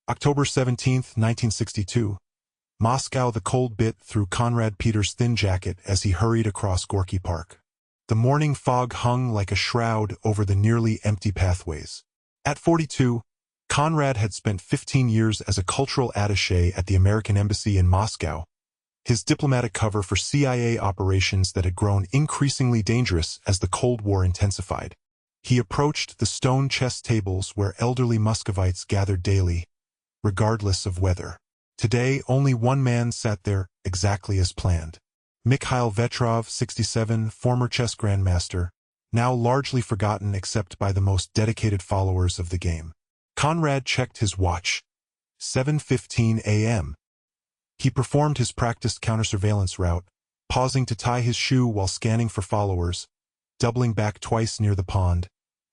October 17, 1962. Moscow. The cold bit through Conrad Peters' thin jacket as he hurried across Gorky Park. The morning fog hung like a shroud over the nearly empty pathways. At 42, Conrad had spent 15 years as a cultural attaché at the American Embassy in Moscow, his diplomatic cover for CIA operations that had grown increasingly dangerous as the Cold War intensified. He approached the stone chess tables where elderly Muscovites gathered daily, regardless of weather. Today, only one man sat there, exactly as planned. Mikhail Vetrov, 67, former chess grandmaster, now largely forgotten except by the most dedicated followers of the game. Conrad checked his watch. 7:15 a.m. He performed his practiced counter-surveillance route, pausing to tie his shoe while scanning for followers, doubling back twice near the pond,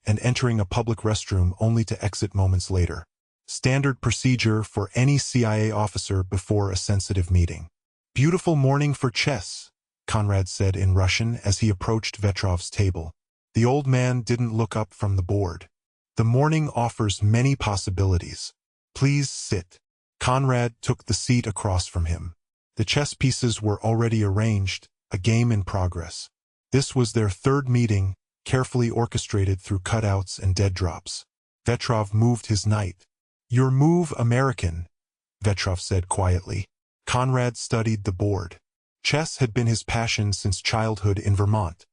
and entering a public restroom only to exit moments later. Standard procedure for any CIA officer before a sensitive meeting. "Beautiful morning for chess," Conrad said in Russian as he approached Vetrov's table. The old man didn't look up from the board. "The morning offers many possibilities. Please sit." Conrad took the seat across from him. The chess pieces were already arranged, a game in progress. This was their third meeting, carefully orchestrated through cutouts and dead drops. Vetrov moved his knight. "Your move, American," Vetrov said quietly. Conrad studied the board. Chess had been his passion since childhood in Vermont,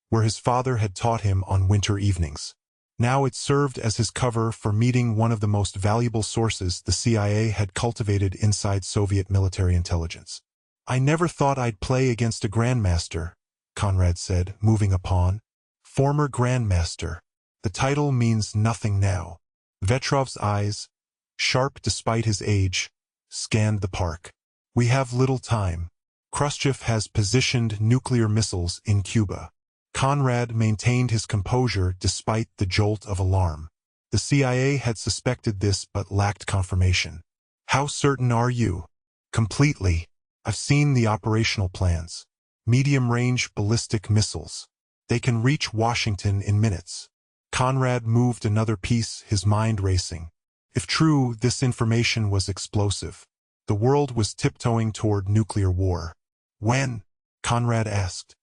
where his father had taught him on winter evenings. Now it served as his cover for meeting one of the most valuable sources the CIA had cultivated inside Soviet military intelligence. "I never thought I'd play against a grandmaster," Conrad said, moving a pawn. "Former grandmaster. The title means nothing now." Vetrov's eyes, sharp despite his age, scanned the park. "We have little time. Khrushchev has positioned nuclear missiles in Cuba." Conrad maintained his composure despite the jolt of alarm. The CIA had suspected this but lacked confirmation. "How certain are you?" "Completely. I've seen the operational plans. Medium-range ballistic missiles. They can reach Washington in minutes." Conrad moved another piece, his mind racing. If true, this information was explosive. The world was tiptoeing toward nuclear war. "When?" Conrad asked.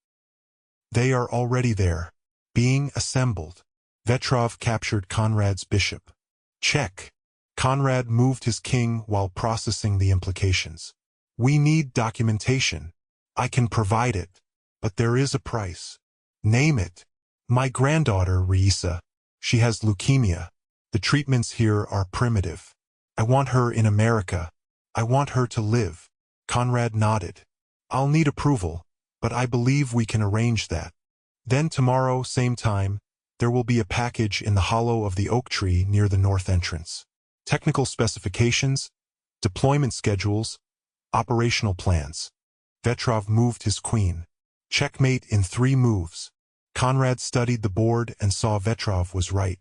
"They are already there. Being assembled." Vetrov captured Conrad's bishop. "Check." Conrad moved his king while processing the implications. "We need documentation. I can provide it, but there is a price." "Name it." "My granddaughter, Raisa. She has leukemia. The treatments here are primitive. I want her in America. I want her to live." Conrad nodded. "I'll need approval, but I believe we can arrange that. Then tomorrow, same time, there will be a package in the hollow of the oak tree near the north entrance. Technical specifications, deployment schedules, operational plans." Vetrov moved his queen. "Checkmate in 3 moves." Conrad studied the board and saw Vetrov was right.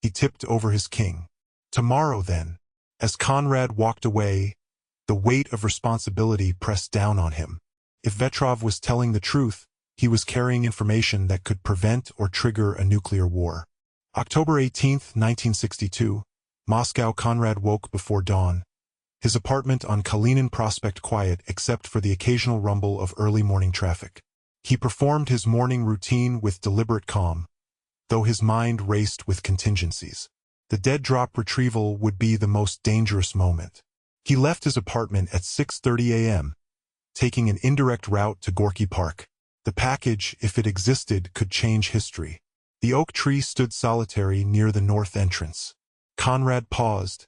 He tipped over his king. "Tomorrow, then." As Conrad walked away, the weight of responsibility pressed down on him. If Vetrov was telling the truth, he was carrying information that could prevent or trigger a nuclear war. October 18, 1962, Moscow. Conrad woke before dawn. His apartment on Kalinin Prospect quiet except for the occasional rumble of early morning traffic. He performed his morning routine with deliberate calm, though his mind raced with contingencies. The dead drop retrieval would be the most dangerous moment. He left his apartment at 6:30 a.m., taking an indirect route to Gorky Park. The package, if it existed, could change history. The oak tree stood solitary near the north entrance. Conrad paused,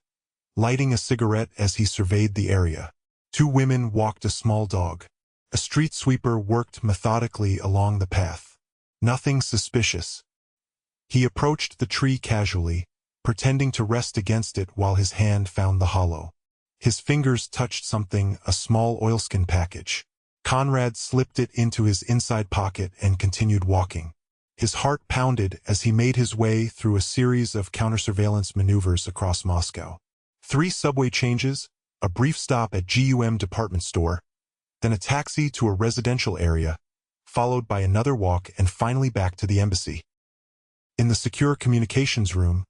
lighting a cigarette as he surveyed the area. 2 women walked a small dog. A street sweeper worked methodically along the path. Nothing suspicious. He approached the tree casually, pretending to rest against it while his hand found the hollow. His fingers touched something, a small oilskin package. Conrad slipped it into his inside pocket and continued walking. His heart pounded as he made his way through a series of counter-surveillance maneuvers across Moscow. 3 subway changes, a brief stop at GUM department store, then a taxi to a residential area, followed by another walk and finally back to the embassy. In the secure communications room,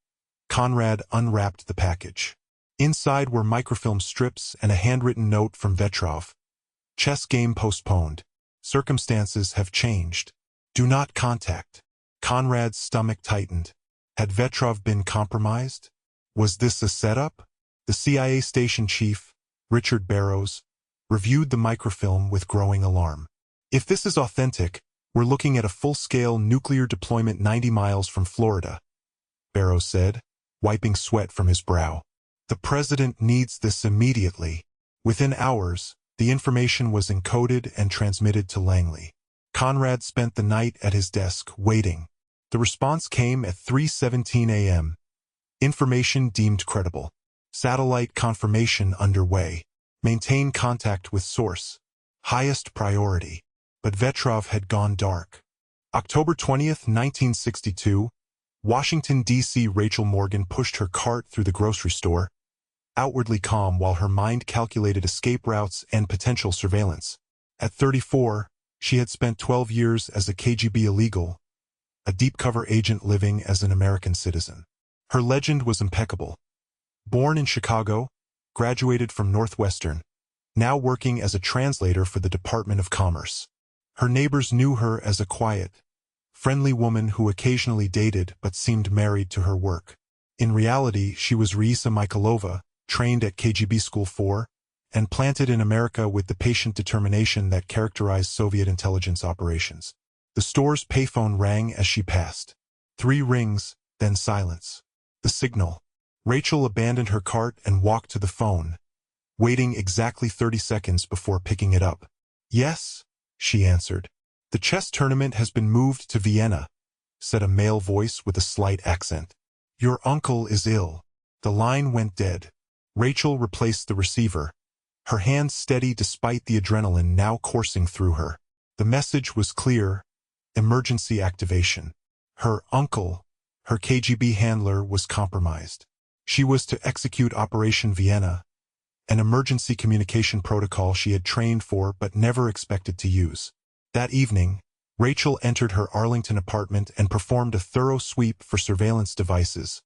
Conrad unwrapped the package. Inside were microfilm strips and a handwritten note from Vetrov. Chess game postponed. Circumstances have changed. Do not contact. Conrad's stomach tightened. Had Vetrov been compromised? Was this a setup? The CIA station chief, Richard Barrows, reviewed the microfilm with growing alarm. If this is authentic, we're looking at a full-scale nuclear deployment 90 miles from Florida, Barrows said, wiping sweat from his brow. The president needs this immediately. Within hours, the information was encoded and transmitted to Langley. Conrad spent the night at his desk, waiting. The response came at 3:17 a.m. Information deemed credible. Satellite confirmation underway. Maintain contact with source. Highest priority. But Vetrov had gone dark. October 20th, 1962, Washington, D.C. Rachel Morgan pushed her cart through the grocery store, outwardly calm while her mind calculated escape routes and potential surveillance. At 34, she had spent 12 years as a KGB illegal, a deep-cover agent living as an American citizen. Her legend was impeccable. Born in Chicago, graduated from Northwestern, now working as a translator for the Department of Commerce. Her neighbors knew her as a quiet, friendly woman who occasionally dated but seemed married to her work. In reality, she was Raisa Michailova, trained at KGB School 4, and planted in America with the patient determination that characterized Soviet intelligence operations. The store's payphone rang as she passed. 3 rings, then silence. The signal. Rachel abandoned her cart and walked to the phone, waiting exactly 30 seconds before picking it up. Yes, she answered. The chess tournament has been moved to Vienna, said a male voice with a slight accent. Your uncle is ill. The line went dead. Rachel replaced the receiver, her hands steady despite the adrenaline now coursing through her. The message was clear: emergency activation. Her uncle, her KGB handler, was compromised. She was to execute Operation Vienna, an emergency communication protocol she had trained for but never expected to use. That evening, Rachel entered her Arlington apartment and performed a thorough sweep for surveillance devices,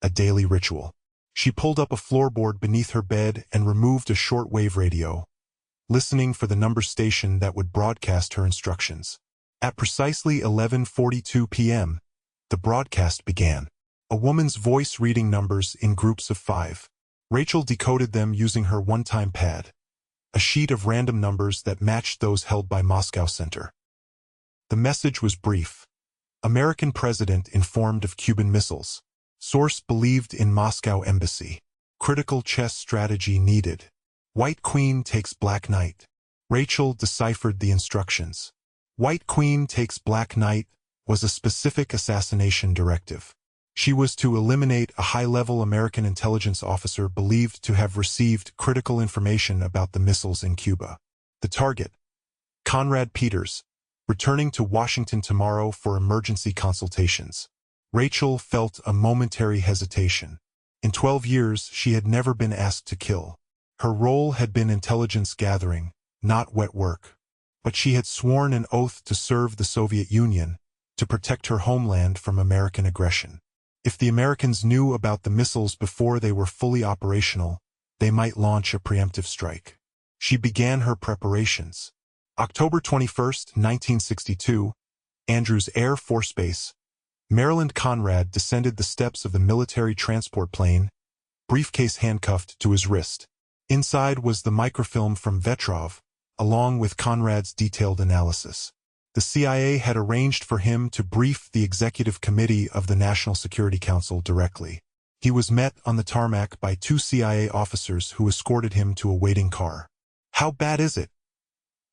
a daily ritual. She pulled up a floorboard beneath her bed and removed a shortwave radio, listening for the number station that would broadcast her instructions. At precisely 11:42 p.m., the broadcast began. A woman's voice reading numbers in groups of 5. Rachel decoded them using her one-time pad, a sheet of random numbers that matched those held by Moscow Center. The message was brief. American president informed of Cuban missiles. Source believed in Moscow embassy. Critical chess strategy needed. White queen takes black knight. Rachel deciphered the instructions. White queen takes black knight was a specific assassination directive. She was to eliminate a high-level American intelligence officer believed to have received critical information about the missiles in Cuba. The target: Conrad Peters, returning to Washington tomorrow for emergency consultations. Rachel felt a momentary hesitation. In 12 years, she had never been asked to kill. Her role had been intelligence gathering, not wet work. But she had sworn an oath to serve the Soviet Union, to protect her homeland from American aggression. If the Americans knew about the missiles before they were fully operational, they might launch a preemptive strike. She began her preparations. October 21, 1962, Andrews Air Force Base, Maryland. Conrad descended the steps of the military transport plane, briefcase handcuffed to his wrist. Inside was the microfilm from Vetrov, along with Conrad's detailed analysis. The CIA had arranged for him to brief the Executive Committee of the National Security Council directly. He was met on the tarmac by 2 CIA officers who escorted him to a waiting car. "How bad is it?"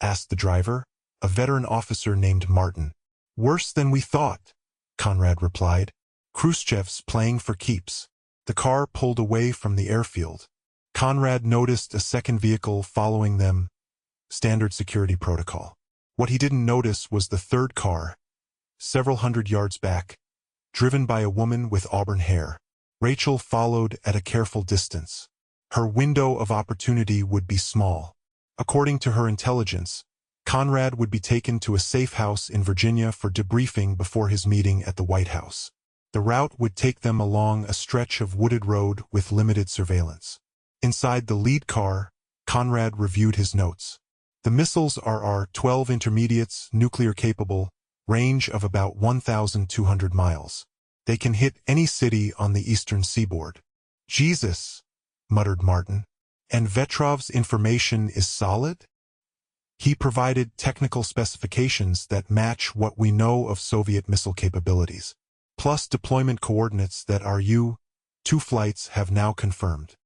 asked the driver, a veteran officer named Martin. "Worse than we thought," Conrad replied. "Khrushchev's playing for keeps." The car pulled away from the airfield. Conrad noticed a second vehicle following them. Standard security protocol. What he didn't notice was the third car, several hundred yards back, driven by a woman with auburn hair. Rachel followed at a careful distance. Her window of opportunity would be small. According to her intelligence, Conrad would be taken to a safe house in Virginia for debriefing before his meeting at the White House. The route would take them along a stretch of wooded road with limited surveillance. Inside the lead car, Conrad reviewed his notes. The missiles are R-12 intermediates, nuclear-capable, range of about 1,200 miles. They can hit any city on the eastern seaboard. Jesus, muttered Martin. And Vetrov's information is solid? He provided technical specifications that match what we know of Soviet missile capabilities, plus deployment coordinates that our U-2 flights have now confirmed.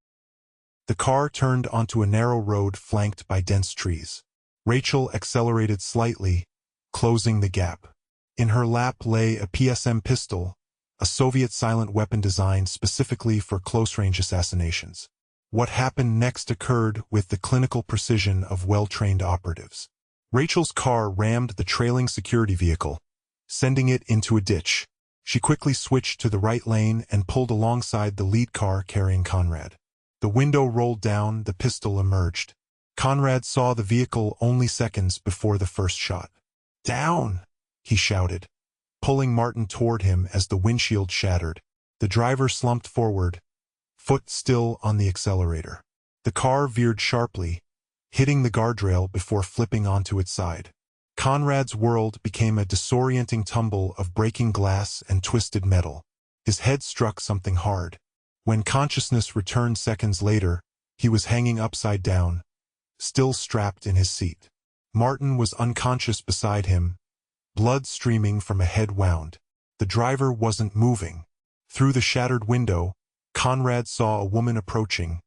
The car turned onto a narrow road flanked by dense trees. Rachel accelerated slightly, closing the gap. In her lap lay a PSM pistol, a Soviet silent weapon designed specifically for close-range assassinations. What happened next occurred with the clinical precision of well-trained operatives. Rachel's car rammed the trailing security vehicle, sending it into a ditch. She quickly switched to the right lane and pulled alongside the lead car carrying Conrad. The window rolled down, the pistol emerged. Conrad saw the vehicle only seconds before the first shot. "Down!" he shouted, pulling Martin toward him as the windshield shattered. The driver slumped forward, foot still on the accelerator. The car veered sharply, hitting the guardrail before flipping onto its side. Conrad's world became a disorienting tumble of breaking glass and twisted metal. His head struck something hard. When consciousness returned seconds later, he was hanging upside down, still strapped in his seat. Martin was unconscious beside him, blood streaming from a head wound. The driver wasn't moving. Through the shattered window, Conrad saw a woman approaching,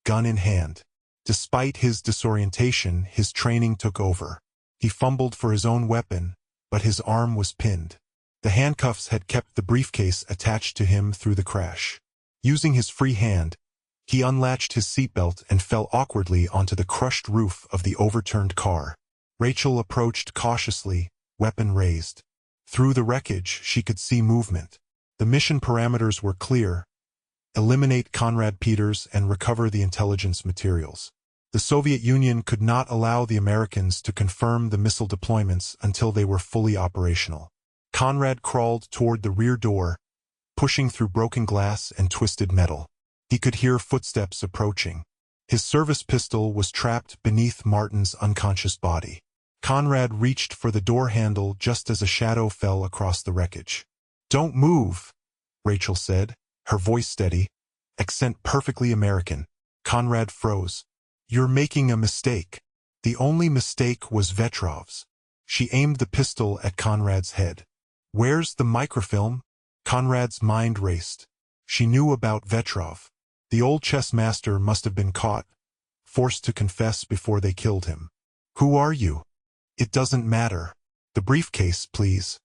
gun in hand. Despite his disorientation, his training took over. He fumbled for his own weapon, but his arm was pinned. The handcuffs had kept the briefcase attached to him through the crash. Using his free hand, he unlatched his seatbelt and fell awkwardly onto the crushed roof of the overturned car. Rachel approached cautiously, weapon raised. Through the wreckage, she could see movement. The mission parameters were clear: eliminate Conrad Peters and recover the intelligence materials. The Soviet Union could not allow the Americans to confirm the missile deployments until they were fully operational. Conrad crawled toward the rear door, pushing through broken glass and twisted metal. He could hear footsteps approaching. His service pistol was trapped beneath Martin's unconscious body. Conrad reached for the door handle just as a shadow fell across the wreckage. "Don't move," Rachel said, her voice steady, accent perfectly American. Conrad froze. "You're making a mistake." The only mistake was Vetrov's. She aimed the pistol at Conrad's head. "Where's the microfilm?" Conrad's mind raced. She knew about Vetrov. The old chess master must have been caught, forced to confess before they killed him. "Who are you?" "It doesn't matter. The briefcase, please.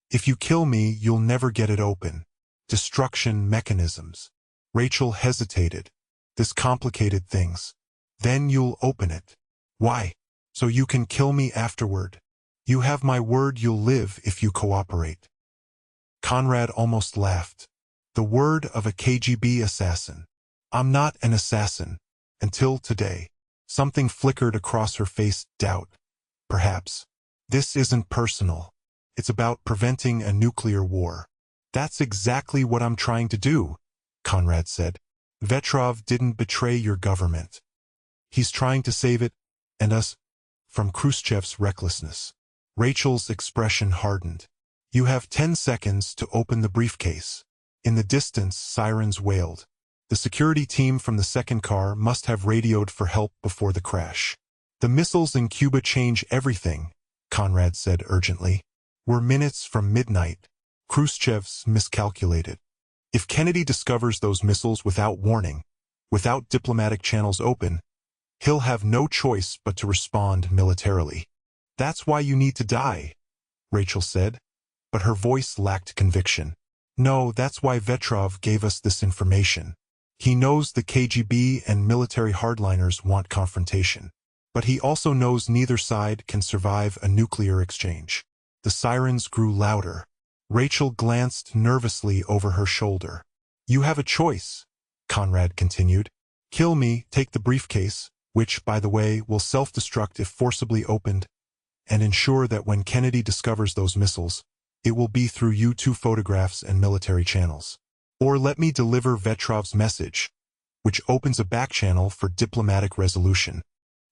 If you kill me, you'll never get it open." Destruction mechanisms. Rachel hesitated. "This complicated things. Then you'll open it." "Why?" "So you can kill me afterward. You have my word you'll live if you cooperate." Conrad almost laughed. The word of a KGB assassin. "I'm not an assassin. Until today." Something flickered across her face. Doubt. Perhaps. "This isn't personal. It's about preventing a nuclear war." "That's exactly what I'm trying to do," Conrad said. "Vetrov didn't betray your government. He's trying to save it, and us, from Khrushchev's recklessness." Rachel's expression hardened. "You have 10 seconds to open the briefcase." In the distance, sirens wailed. The security team from the second car must have radioed for help before the crash. "The missiles in Cuba change everything," Conrad said urgently. "We're minutes from midnight. Khrushchev's miscalculated. If Kennedy discovers those missiles without warning, without diplomatic channels open, he'll have no choice but to respond militarily." "That's why you need to die," Rachel said, but her voice lacked conviction. "No, that's why Vetrov gave us this information. He knows the KGB and military hardliners want confrontation. But he also knows neither side can survive a nuclear exchange." The sirens grew louder. Rachel glanced nervously over her shoulder. "You have a choice," Conrad continued. "Kill me, take the briefcase, which, by the way, will self-destruct if forcibly opened, and ensure that when Kennedy discovers those missiles, It will be through U-2 photographs and military channels. Or let me deliver Vetrov's message, which opens a back channel for diplomatic resolution.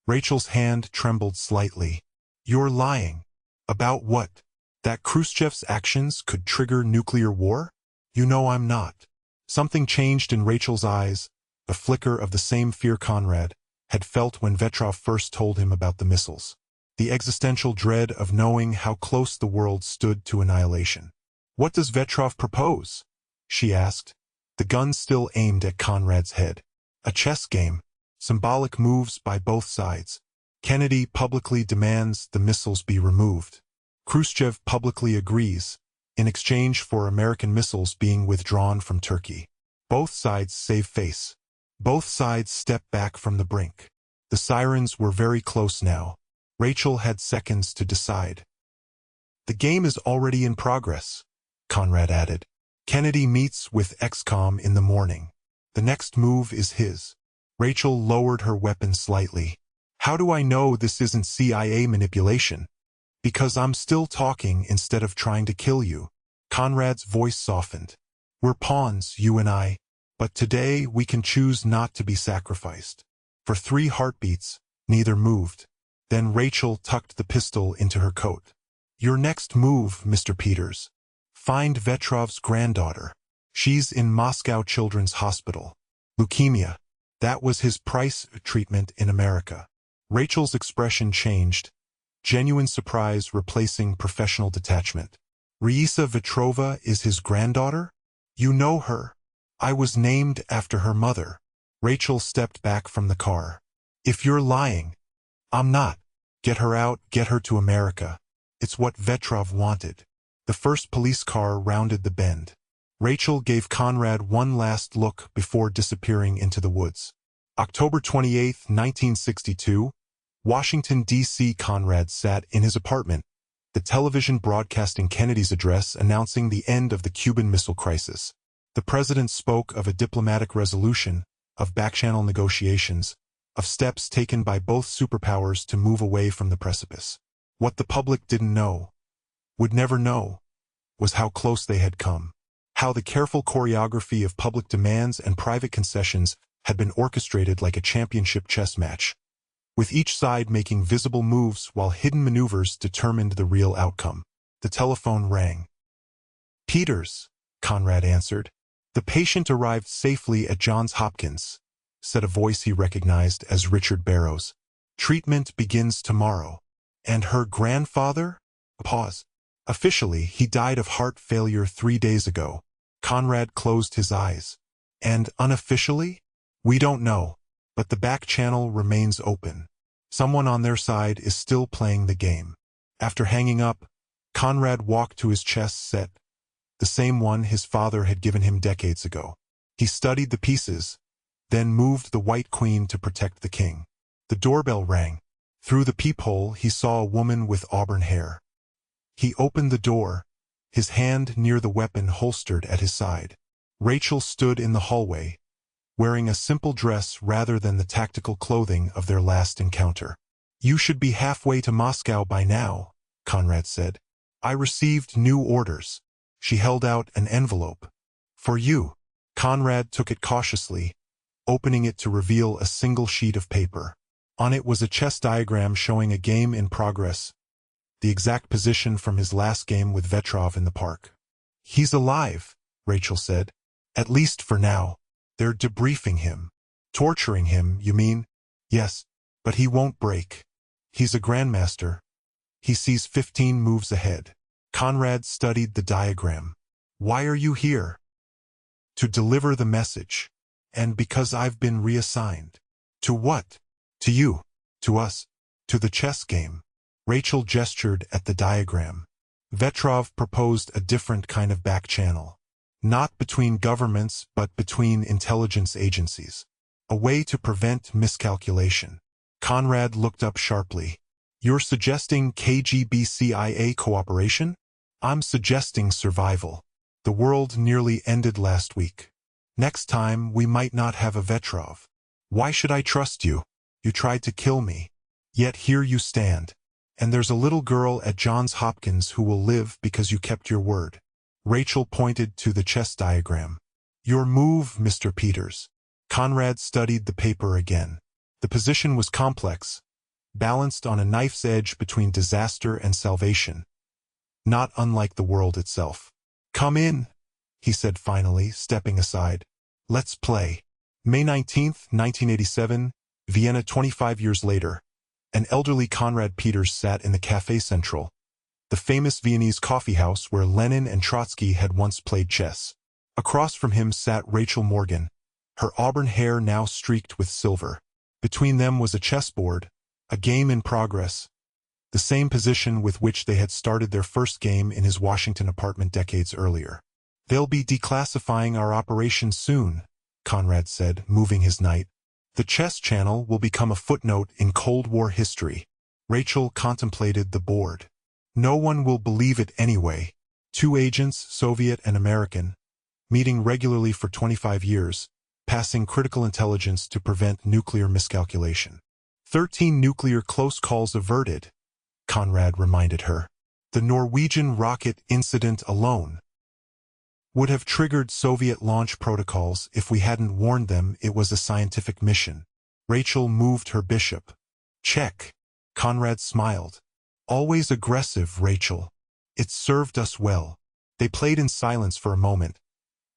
Rachel's hand trembled slightly. You're lying. About what? That Khrushchev's actions could trigger nuclear war? You know I'm not. Something changed in Rachel's eyes, a flicker of the same fear Conrad had felt when Vetrov first told him about the missiles. The existential dread of knowing how close the world stood to annihilation. What does Vetrov propose? She asked, the gun still aimed at Conrad's head. A chess game. Symbolic moves by both sides. Kennedy publicly demands the missiles be removed. Khrushchev publicly agrees, in exchange for American missiles being withdrawn from Turkey. Both sides save face. Both sides step back from the brink. The sirens were very close now. Rachel had seconds to decide. The game is already in progress, Conrad added. Kennedy meets with XCOM in the morning. The next move is his. Rachel lowered her weapon slightly. How do I know this isn't CIA manipulation? Because I'm still talking instead of trying to kill you. Conrad's voice softened. We're pawns, you and I, but today we can choose not to be sacrificed. For 3 heartbeats, neither moved. Then Rachel tucked the pistol into her coat. Your next move, Mr. Peters. Find Vetrov's granddaughter. She's in Moscow Children's Hospital. Leukemia. That was his price treatment in America. Rachel's expression changed, genuine surprise replacing professional detachment. Raisa Vetrova is his granddaughter? You know her. I was named after her mother. Rachel stepped back from the car. If you're lying, I'm not. Get her out, get her to America. It's what Vetrov wanted. The first police car rounded the bend. Rachel gave Conrad one last look before disappearing into the woods. October 28, 1962, Washington, D.C. Conrad sat in his apartment, the television broadcasting Kennedy's address announcing the end of the Cuban Missile Crisis. The president spoke of a diplomatic resolution, of back-channel negotiations, of steps taken by both superpowers to move away from the precipice. What the public didn't know, would never know, was how close they had come. How the careful choreography of public demands and private concessions had been orchestrated like a championship chess match, with each side making visible moves while hidden maneuvers determined the real outcome. The telephone rang. Peters, Conrad answered. The patient arrived safely at Johns Hopkins, said a voice he recognized as Richard Barrows. Treatment begins tomorrow. And her grandfather? Pause. Officially, he died of heart failure 3 days ago. Conrad closed his eyes. And unofficially? We don't know, but the back channel remains open. Someone on their side is still playing the game. After hanging up, Conrad walked to his chess set, the same one his father had given him decades ago. He studied the pieces, then moved the white queen to protect the king. The doorbell rang. Through the peephole, he saw a woman with auburn hair. He opened the door, his hand near the weapon holstered at his side. Rachel stood in the hallway, wearing a simple dress rather than the tactical clothing of their last encounter. You should be halfway to Moscow by now, Conrad said. I received new orders. She held out an envelope. For you. Conrad took it cautiously, opening it to reveal a single sheet of paper. On it was a chess diagram showing a game in progress, the exact position from his last game with Vetrov in the park. He's alive, Rachel said. At least for now. They're debriefing him. Torturing him, you mean? Yes, but he won't break. He's a grandmaster. He sees 15 moves ahead. Conrad studied the diagram. Why are you here? To deliver the message. And because I've been reassigned. To what? To you. To us. To the chess game. Rachel gestured at the diagram. Vetrov proposed a different kind of back channel. Not between governments, but between intelligence agencies. A way to prevent miscalculation. Conrad looked up sharply. You're suggesting KGB CIA cooperation? I'm suggesting survival. The world nearly ended last week. Next time, we might not have a Vetrov. Why should I trust you? You tried to kill me. Yet here you stand. And there's a little girl at Johns Hopkins who will live because you kept your word. Rachel pointed to the chess diagram. Your move, Mr. Peters. Conrad studied the paper again. The position was complex, balanced on a knife's edge between disaster and salvation, not unlike the world itself. Come in, he said finally, stepping aside. Let's play. May 19, 1987, Vienna. 25 years later, an elderly Conrad Peters sat in the Café Central, the famous Viennese coffeehouse where Lenin and Trotsky had once played chess. Across from him sat Rachel Morgan, her auburn hair now streaked with silver. Between them was a chessboard, a game in progress, the same position with which they had started their first game in his Washington apartment decades earlier. They'll be declassifying our operation soon, Conrad said, moving his knight. The chess channel will become a footnote in Cold War history. Rachel contemplated the board. No one will believe it anyway. 2 agents, Soviet and American, meeting regularly for 25 years, passing critical intelligence to prevent nuclear miscalculation. 13 nuclear close calls averted, Conrad reminded her. The Norwegian rocket incident alone would have triggered Soviet launch protocols if we hadn't warned them it was a scientific mission. Rachel moved her bishop. Check. Conrad smiled. Always aggressive, Rachel. It served us well. They played in silence for a moment,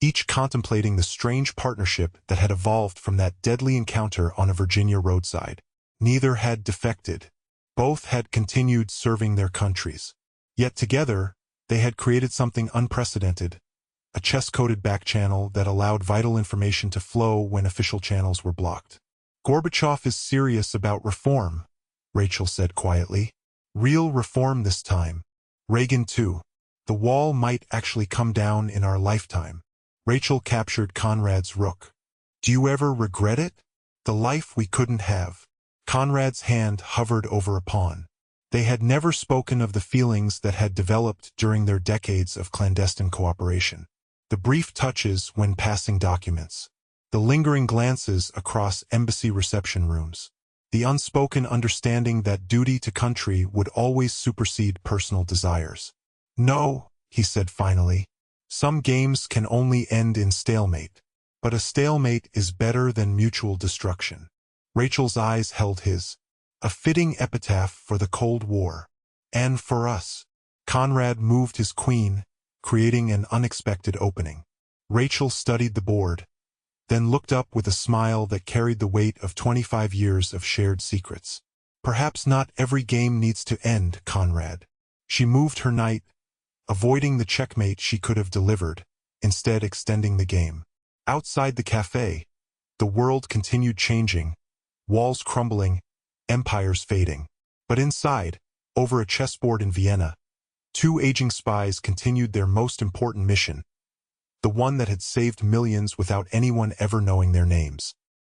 each contemplating the strange partnership that had evolved from that deadly encounter on a Virginia roadside. Neither had defected. Both had continued serving their countries. Yet together, they had created something unprecedented, a chess-coded back channel that allowed vital information to flow when official channels were blocked. Gorbachev is serious about reform, Rachel said quietly. Real reform this time. Reagan too. The wall might actually come down in our lifetime. Rachel captured Conrad's rook. Do you ever regret it? The life we couldn't have. Conrad's hand hovered over a pawn. They had never spoken of the feelings that had developed during their decades of clandestine cooperation. The brief touches when passing documents. The lingering glances across embassy reception rooms. The unspoken understanding that duty to country would always supersede personal desires. No, he said finally. Some games can only end in stalemate. But a stalemate is better than mutual destruction. Rachel's eyes held his. A fitting epitaph for the Cold War. And for us. Conrad moved his queen, creating an unexpected opening. Rachel studied the board, then looked up with a smile that carried the weight of 25 years of shared secrets. Perhaps not every game needs to end, Conrad. She moved her knight, avoiding the checkmate she could have delivered, instead extending the game. Outside the cafe, the world continued changing, walls crumbling, empires fading. But inside, over a chessboard in Vienna, 2 aging spies continued their most important mission, the one that had saved millions without anyone ever knowing their names.